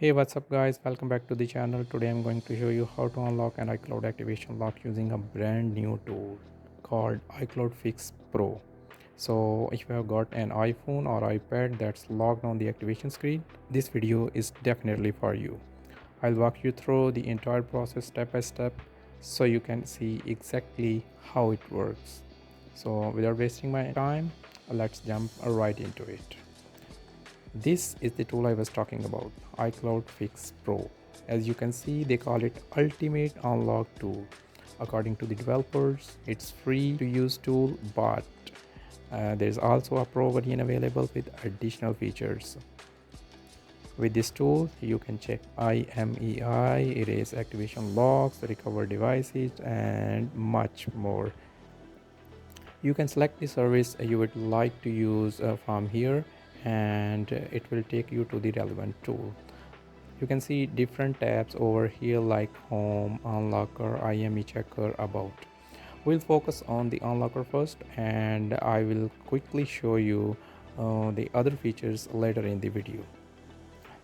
Hey, what's up guys, welcome back to the channel. Today I'm going to show you how to unlock an iCloud activation lock using a brand new tool called iCloudFixPro. So if you have got an iPhone or iPad that's locked on the activation screen, this video is definitely for you. I'll walk you through the entire process step by step so you can see exactly how it works. So without wasting my time, let's jump right into it. This is the tool I was talking about, iCloud Fix Pro. As you can see, they call it Ultimate Unlock Tool. According to the developers, it's free to use tool, but there's also a pro version available with additional features. With this tool, you can check IMEI, erase activation locks, recover devices, and much more. You can select the service you would like to use from here, and it will take you to the relevant tool. You can see different tabs over here like home, unlocker, IME checker, about. We'll focus on the unlocker first, and I will quickly show you the other features later in the video.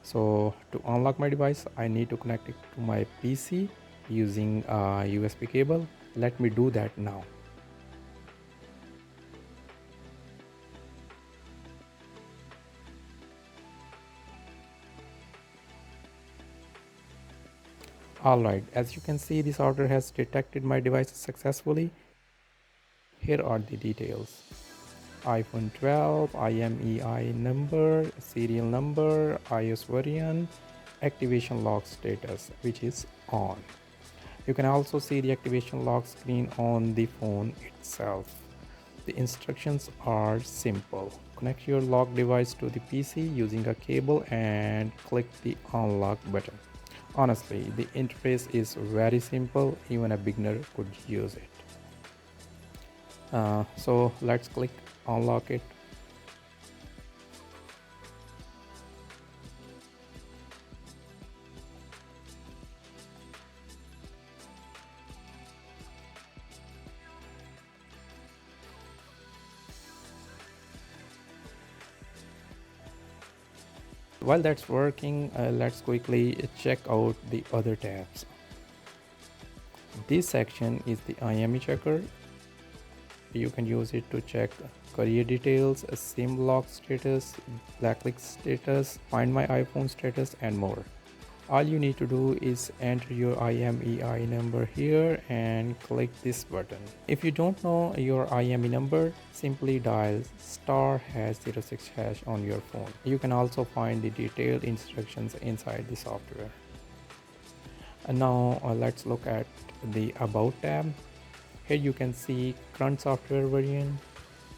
So to unlock my device, I need to connect it to my PC using a USB cable. Let me do that now. Alright, as you can see, this order has detected my device successfully. Here are the details: iPhone 12, IMEI number, serial number, iOS variant, activation lock status, which is on. You can also see the activation lock screen on the phone itself. The instructions are simple. Connect your lock device to the PC using a cable and click the unlock button. Honestly, the interface is very simple, even a beginner could use it. So let's click unlock it. While that's working, let's quickly check out the other tabs. This section is the IME checker. You can use it to check career details, SIM lock status, blacklist status, find my iPhone status, and more. All you need to do is enter your IMEI number here and click this button. If you don't know your IME number, simply dial *#06# on your phone. You can also find the detailed instructions inside the software. And now let's look at the About tab. Here you can see current software version,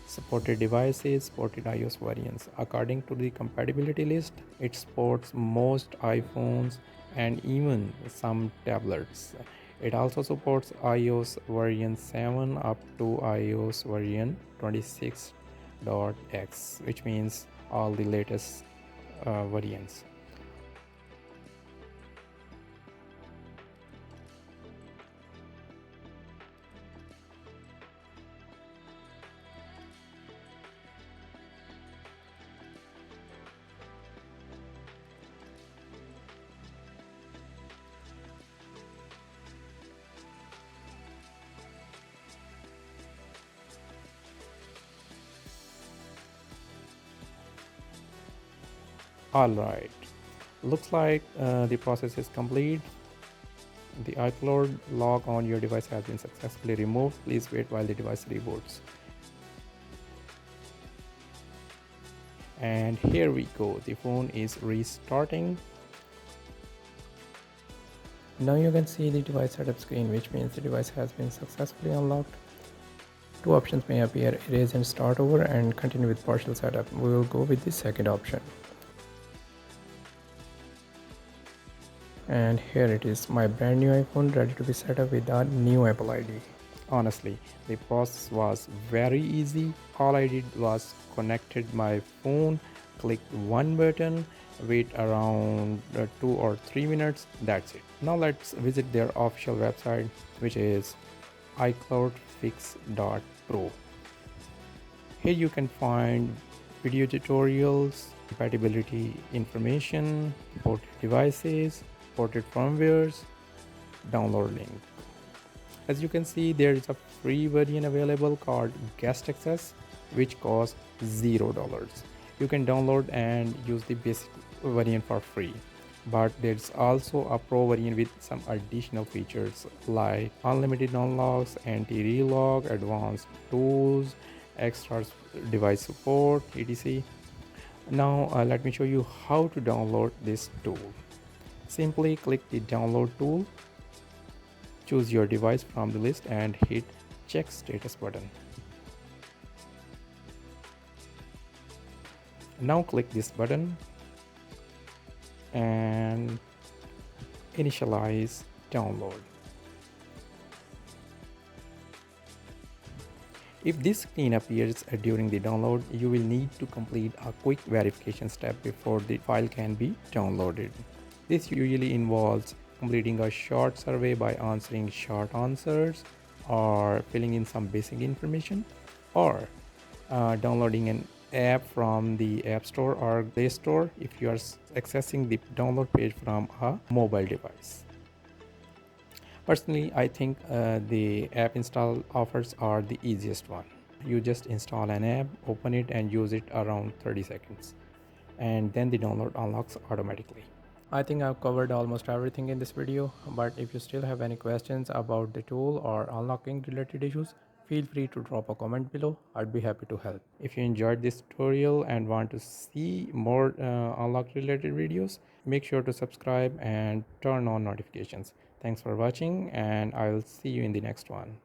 supported devices, supported iOS variants. According to the compatibility list, it supports most iPhones and even some tablets. It also supports iOS version 7 up to iOS version 26.x, which means all the latest variants. Alright, looks like the process is complete. The iCloud lock on your device has been successfully removed. Please wait while the device reboots. And here we go, the phone is restarting. Now you can see the device setup screen, which means the device has been successfully unlocked. Two options may appear: erase and start over, and continue with partial setup. We will go with the second option. And here it is, my brand new iPhone ready to be set up with a new Apple ID. Honestly, the process was very easy. All I did was connected my phone, clicked one button, wait around 2 or 3 minutes. That's it. Now let's visit their official website, which is iCloudFix.pro. Here you can find video tutorials, compatibility information, ported devices, ported firmwares, download link. As you can see, there is a free version available called Guest Access, which costs $0. You can download and use the basic version for free. But there's also a pro version with some additional features like unlimited unlocks, anti-relog, advanced tools, extra device support, etc. Now let me show you how to download this tool. Simply click the download tool, choose your device from the list and hit check status button. Now click this button and initialize download. If this screen appears during the download, you will need to complete a quick verification step before the file can be downloaded. This usually involves completing a short survey by answering short answers or filling in some basic information, or downloading an app from the App Store or Play Store if you are accessing the download page from a mobile device. Personally, I think the app install offers are the easiest one. You just install an app, open it and use it around 30 seconds, and then the download unlocks automatically. I think I've covered almost everything in this video, but if you still have any questions about the tool or unlocking related issues, feel free to drop a comment below. I'd be happy to help. If you enjoyed this tutorial and want to see more unlock related videos, make sure to subscribe and turn on notifications. Thanks for watching, and I'll see you in the next one.